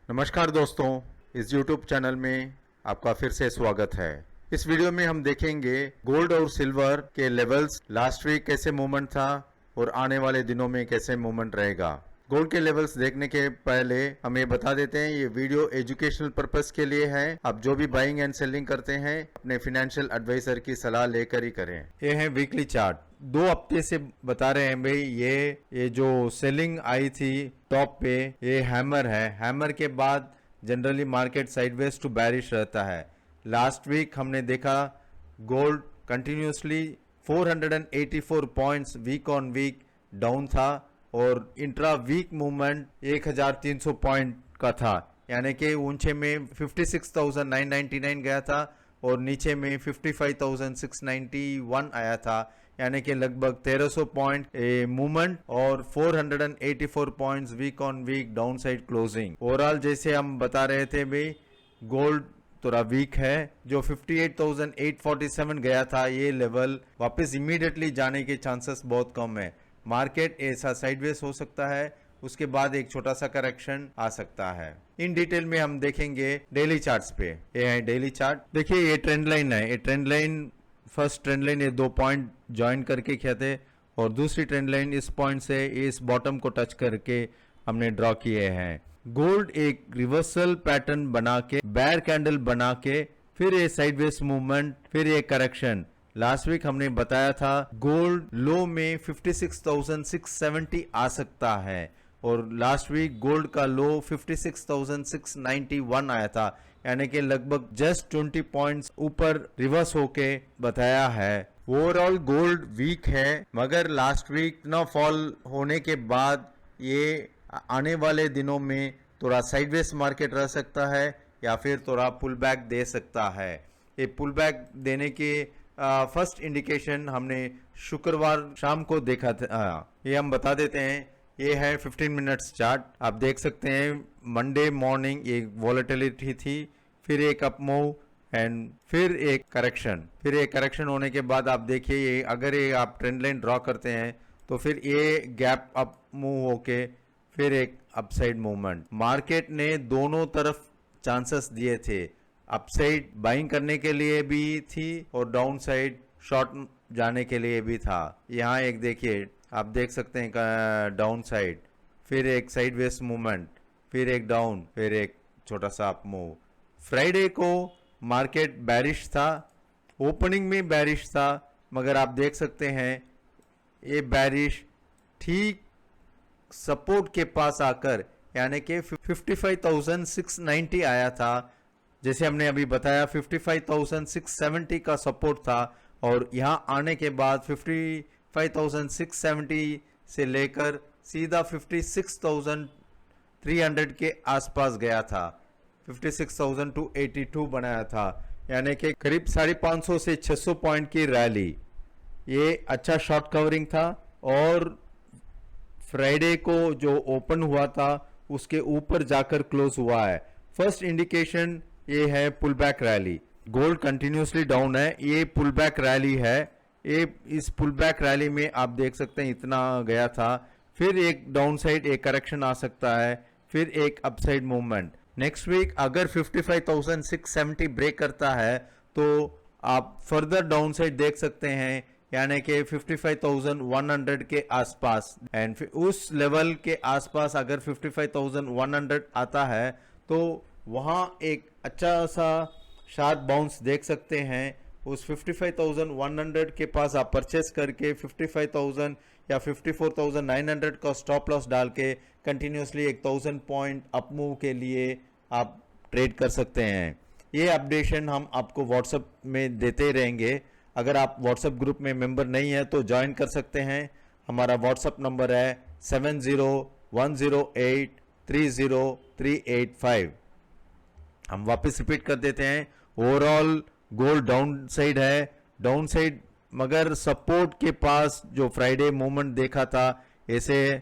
नमस्कार दोस्तों, इस YouTube चैनल में आपका फिर से स्वागत है। इस वीडियो में हम देखेंगे गोल्ड और सिल्वर के लेवल्स, लास्ट वीक कैसे मूवमेंट था और आने वाले दिनों में कैसे मूवमेंट रहेगा। गोल्ड के लेवल्स देखने के पहले हम ये बता देते हैं, ये वीडियो एजुकेशनल पर्पस के लिए है। आप जो भी बाइंग एंड सेलिंग करते हैं अपने फाइनेंशियल एडवाइजर की सलाह लेकर ही करें। ये है वीकली चार्ट। 2 हफ्ते से बता रहे हैं भाई, ये जो सेलिंग आई थी टॉप पे, ये हैमर है। हैमर के बाद generally market sideways to bearish रहता है। लास्ट वीक हमने देखा gold continuously 484 points week on week down था और इंट्रा वीक मूवमेंट 1300 पॉइंट का था, यानी कि ऊंचे में 56,999 गया था और नीचे में 55,691 आया था, यानी कि लगभग 1300 पॉइंट मूवमेंट और 484 points week on week down side closing. Overall जैसे हम बता रहे थे भाई, गोल्ड थोड़ा वीक है। जो 58,847 गया था, ये लेवल वापस इमीडिएटली जाने के चांसेस बहुत कम है। मार्केट ऐसा साइडवेज हो सकता है, उसके बाद एक छोटा सा करेक्शन आ सकता है। इन डिटेल में हम देखेंगे डेली चार्ट्स पे। ये है डेली चार्ट। देखिए ये ट्रेंड लाइन है। ये trend line, first trend line ये 2 पॉइंट ज्वाइन करके किया थे और दूसरी ट्रेंड लाइन इस पॉइंट से इस बॉटम को टच करके हमने ड्रॉ किए हैं। गोल्ड एक रिवर्सल पैटर्न बना के, बेयर कैंडल बना के, फिर ये साइडवेज मूवमेंट, फिर ये करेक्शन। लास्ट वीक हमने बताया था गोल्ड लो में 56,670 आ सकता है और लास्ट वीक गोल्ड का लो 56,691 आया था, यानी कि लगभग जस्ट 20 पॉइंट्स ऊपर रिवर्स होके बताया है। ओवरऑल गोल्ड वीक है, मगर लास्ट वीक ना फॉल होने के बाद ये आने वाले दिनों में थोड़ा साइडवेज मार्केट रह सकता है या फिर थोड़ा पुल बैक दे सकता है। ये पुल बैक देने के फर्स्ट इंडिकेशन हमने शुक्रवार शाम को देखा था। ये हम बता देते हैं। ये है 15 मिनट्स चार्ट। आप देख सकते हैं मंडे मॉर्निंग ये वॉलेटिलिटी थी, फिर एक अप मूव एंड फिर एक करेक्शन। फिर एक करेक्शन होने के बाद आप देखिए, ये अगर ये आप ट्रेंड लाइन ड्रॉ करते हैं तो फिर ये गैप अप मूव होके फिर एक अपसाइड मूवमेंट। मार्केट ने दोनों तरफ चांसेस दिए थे, अपसाइड बाइंग करने के लिए भी थी और डाउन साइड शॉर्ट जाने के लिए भी था। यहाँ एक देखिए, आप देख सकते हैं डाउन साइड, फिर एक साइडवेज मूवमेंट, फिर एक डाउन, फिर एक छोटा सा अप मूव। फ्राइडे को मार्केट बैरिश था, ओपनिंग में बैरिश था, मगर आप देख सकते हैं ये बैरिश ठीक सपोर्ट के पास आकर, यानी कि 55,690 आया था। जैसे हमने अभी बताया 55,670 का सपोर्ट था और यहाँ आने के बाद 55,670 से लेकर सीधा 56,300 के आसपास गया था। 56,282 बनाया था, यानी कि करीब 550 से 600 पॉइंट की रैली। ये अच्छा शॉर्ट कवरिंग था और फ्राइडे को जो ओपन हुआ था उसके ऊपर जाकर क्लोज हुआ है। फर्स्ट इंडिकेशन ये है pull back rally. Gold continuously down है, ये पुल बैक रैली है। ये इस पुल बैक रैली में आप देख सकते हैं इतना गया था, फिर एक डाउन साइड एक करेक्शन आ सकता है, फिर एक अपसाइड मूवमेंट। नेक्स्ट वीक अगर 55,670 ब्रेक करता है तो आप फर्दर डाउन साइड देख सकते हैं, यानी कि 55,100 के आसपास। एंड फिर उस लेवल के आसपास अगर 55,100 आता है तो वहाँ एक अच्छा सा शार्प बाउंस देख सकते हैं। उस 55,100 के पास आप परचेस करके 55,000 या 54,900 का स्टॉप लॉस डाल के कंटिन्यूसली 1,000 पॉइंट अप मूव के लिए आप ट्रेड कर सकते हैं। ये अपडेशन हम आपको व्हाट्सएप में देते रहेंगे। अगर आप व्हाट्सएप ग्रुप में मेंबर नहीं है तो ज्वाइन कर सकते हैं। हमारा व्हाट्सएप नंबर है 7010830385। हम वापस रिपीट कर देते हैं। ओवरऑल गोल्ड डाउन साइड है, डाउन साइड, मगर सपोर्ट के पास जो फ्राइडे मूवमेंट देखा था, ऐसे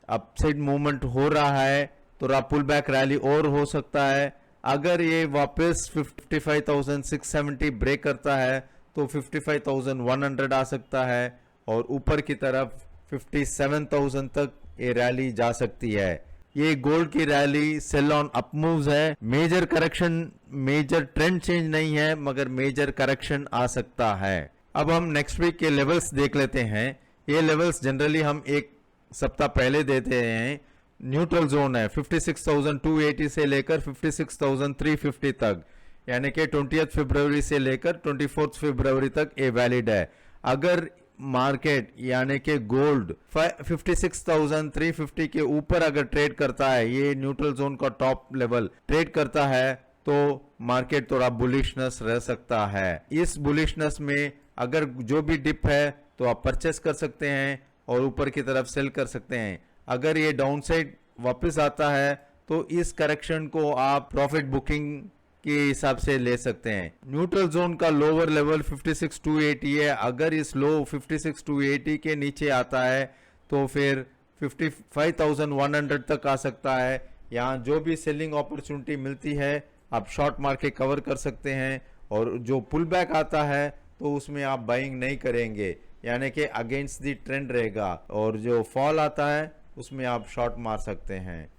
अपसाइड मूवमेंट हो रहा है तो पुल बैक रैली और हो सकता है। अगर ये वापस 55,670 ब्रेक करता है तो 55,100 आ सकता है और ऊपर की तरफ 57,000 तक ये रैली जा सकती है। ये गोल्ड की rally sell on up moves है, major correction, major trend change नहीं है, मगर मेजर करेक्शन आ सकता है। अब हम नेक्स्ट वीक के लेवल्स देख लेते हैं। ये लेवल्स जनरली हम एक सप्ताह पहले देते हैं। न्यूट्रल जोन है 56,280 से लेकर 56,350 तक, यानी कि 20 फरवरी से लेकर 24 फरवरी तक ये वैलिड है। अगर मार्केट यानी कि गोल्ड 56,350 के ऊपर अगर ट्रेड करता है, ये न्यूट्रल जोन का टॉप लेवल ट्रेड करता है, तो मार्केट थोड़ा बुलिशनेस रह सकता है। इस बुलिशनेस में अगर जो भी डिप है तो आप परचेस कर सकते हैं और ऊपर की तरफ सेल कर सकते हैं। अगर ये डाउन साइड वापस आता है तो इस करेक्शन को आप प्रॉफिट बुकिंग के हिसाब से ले सकते हैं। न्यूट्रल जोन का लोअर लेवल 56,280 है। अगर इस लो 56,280 के नीचे आता है तो फिर 55,100 तक आ सकता है। यहाँ जो भी सेलिंग अपॉर्चुनिटी मिलती है आप शॉर्ट मार के कवर कर सकते हैं, और जो पुल बैक आता है तो उसमें आप बाइंग नहीं करेंगे, यानी कि अगेंस्ट द ट्रेंड रहेगा, और जो फॉल आता है उसमें आप शॉर्ट मार सकते हैं।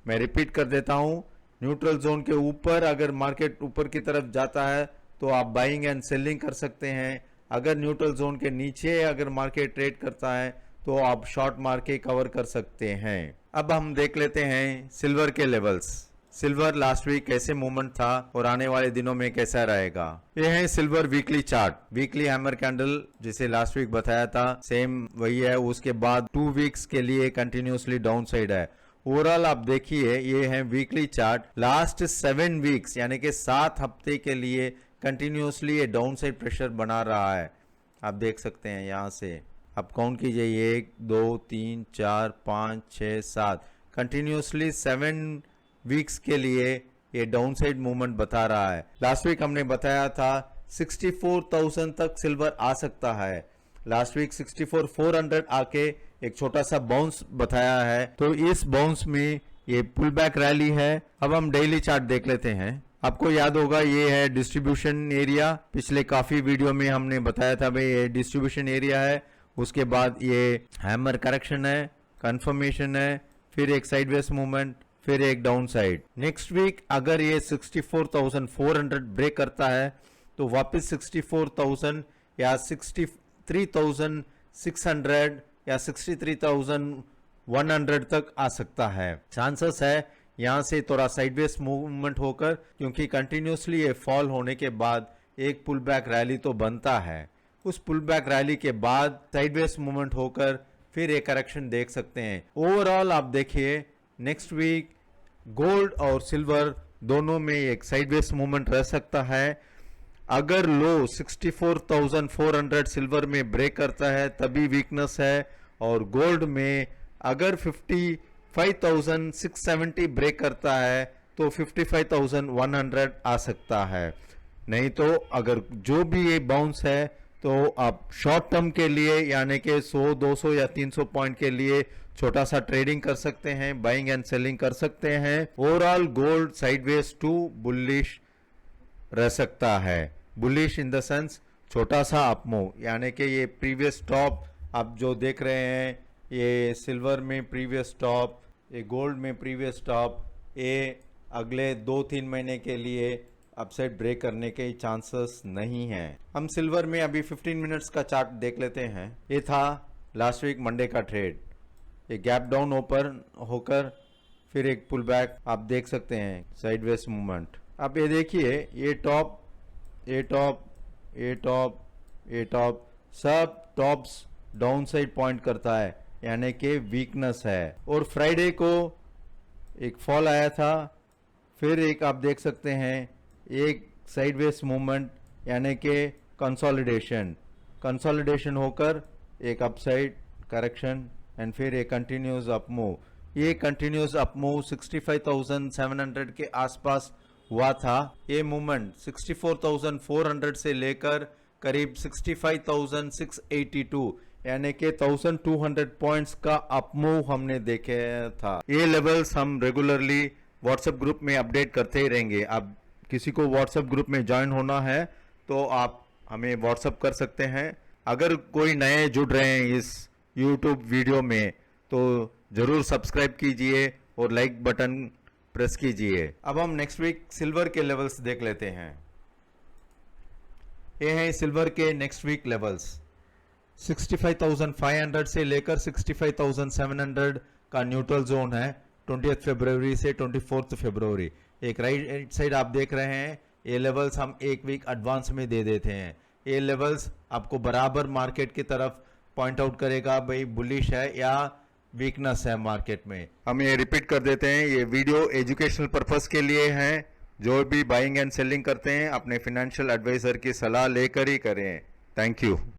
मैं रिपीट कर देता हूँ, न्यूट्रल जोन के ऊपर अगर मार्केट ऊपर की तरफ जाता है तो आप बाइंग एंड सेलिंग कर सकते हैं। अगर न्यूट्रल जोन के नीचे अगर मार्केट ट्रेड करता है तो आप शॉर्ट मार के कवर कर सकते हैं। अब हम देख लेते हैं सिल्वर के लेवल्स। सिल्वर लास्ट वीक कैसे मूवमेंट था और आने वाले दिनों में कैसा रहेगा। ये है silver weekly chart, weekly hammer candle जिसे लास्ट वीक बताया था सेम वही है। उसके बाद 2 वीक्स के लिए कंटिन्यूसली डाउन साइड है। ओवरऑल आप देखिए ये है वीकली चार्ट, लास्ट 7 वीक्स यानी कि 7 हफ्ते के लिए कंटिन्यूसली ये डाउन साइड प्रेशर बना रहा है। आप देख सकते हैं यहाँ से आप काउंट कीजिए 1 2 3 4 5 6 7 कंटिन्यूसली 7 वीक्स के लिए ये डाउन साइड मूवमेंट बता रहा है। लास्ट वीक हमने बताया था 64,000 तक सिल्वर आ सकता है। लास्ट वीक 64,400 आके एक छोटा सा बाउंस बताया है, तो इस बाउंस में ये पुल बैक रैली है। अब हम डेली चार्ट देख लेते हैं। आपको याद होगा ये है डिस्ट्रीब्यूशन एरिया, पिछले काफी वीडियो में हमने बताया था भाई ये डिस्ट्रीब्यूशन एरिया है। उसके बाद ये हैमर करेक्शन है, कंफर्मेशन है, फिर एक साइडवेज मूवमेंट, फिर एक डाउन साइड। नेक्स्ट वीक अगर ये 64,400 ब्रेक करता है तो वापस 64,000 या 63,600 या 63,100 तक आ सकता है। चांसेस है यहाँ से थोड़ा साइडवेज मूवमेंट होकर, क्योंकि कंटिन्यूसली ये फॉल होने के बाद एक पुल बैक रैली तो बनता है। उस पुल बैक रैली के बाद साइडवेज मूवमेंट होकर फिर एक करेक्शन देख सकते हैं। ओवरऑल आप देखिए नेक्स्ट वीक गोल्ड और सिल्वर दोनों में एक साइडवेज मूवमेंट रह सकता है। अगर लो 64,400 सिल्वर में ब्रेक करता है तभी वीकनेस है, और गोल्ड में अगर 55,670 ब्रेक करता है तो 55,100 आ सकता है। नहीं तो अगर जो भी ये बाउंस है तो आप शॉर्ट टर्म के लिए यानी कि 100, 200 या 300 पॉइंट के लिए छोटा सा ट्रेडिंग कर सकते हैं, बाइंग एंड सेलिंग कर सकते हैं। Overall gold sideways to bullish रह सकता है। बुलिश इन द सेंस छोटा सा अपमूव, यानी कि ये प्रीवियस टॉप आप जो देख रहे हैं, ये सिल्वर में प्रीवियस टॉप, ये गोल्ड में प्रीवियस टॉप, ये अगले 2-3 महीने के लिए अपसाइड ब्रेक करने के चांसेस नहीं हैं। हम सिल्वर में अभी 15 मिनट्स का चार्ट देख लेते हैं। ये था लास्ट वीक मंडे का ट्रेड, ये गैप डाउन ओपन होकर फिर एक पुल बैक आप देख सकते हैं, साइडवेज मूवमेंट। आप ये देखिए ये टॉप, ये टॉप, ये टॉप, ये टॉप, सब टॉप्स डाउन साइड पॉइंट करता है, यानी कि वीकनेस है। और फ्राइडे को एक फॉल आया था, फिर एक आप देख सकते हैं एक साइडवेज मूवमेंट, यानी कि कंसोलिडेशन होकर एक अपसाइड करेक्शन एंड फिर एक कंटिन्यूस अप मूव। ये कंटिन्यूस अप मूव 65,700 के आसपास हुआ था। ये मूवमेंट 64,400 से लेकर करीब 65,682 यानी कि 1,200 पॉइंट्स का अप मूव हमने देखे था। ये लेवल्स हम रेगुलरली व्हाट्सएप ग्रुप में अपडेट करते ही रहेंगे। अब किसी को व्हाट्सएप ग्रुप में ज्वाइन होना है तो आप हमें व्हाट्सएप कर सकते हैं। अगर कोई नए जुड़ रहे हैं इस यूट्यूब वीडियो में तो ज़रूर सब्सक्राइब कीजिए और लाइक बटन प्रेस कीजिए। अब हम नेक्स्ट वीक सिल्वर के लेवल्स देख लेते हैं। ये हैं सिल्वर के नेक्स्ट वीक लेवल्स। 65,500 से लेकर 65,700 का न्यूट्रल जोन है 20 फरवरी से 24 फरवरी। एक राइट साइड आप देख रहे हैं, ये लेवल्स हम एक वीक एडवांस में दे देते हैं। ये लेवल्स आपको बराबर मार्केट की तरफ पॉइंट आउट करेगा भाई बुलिश है या वीकनेस है मार्केट में। हम ये रिपीट कर देते हैं, ये वीडियो एजुकेशनल पर्पस के लिए है। जो भी बाइंग एंड सेलिंग करते हैं अपने फाइनेंशियल एडवाइजर की सलाह लेकर ही करें। Thank you.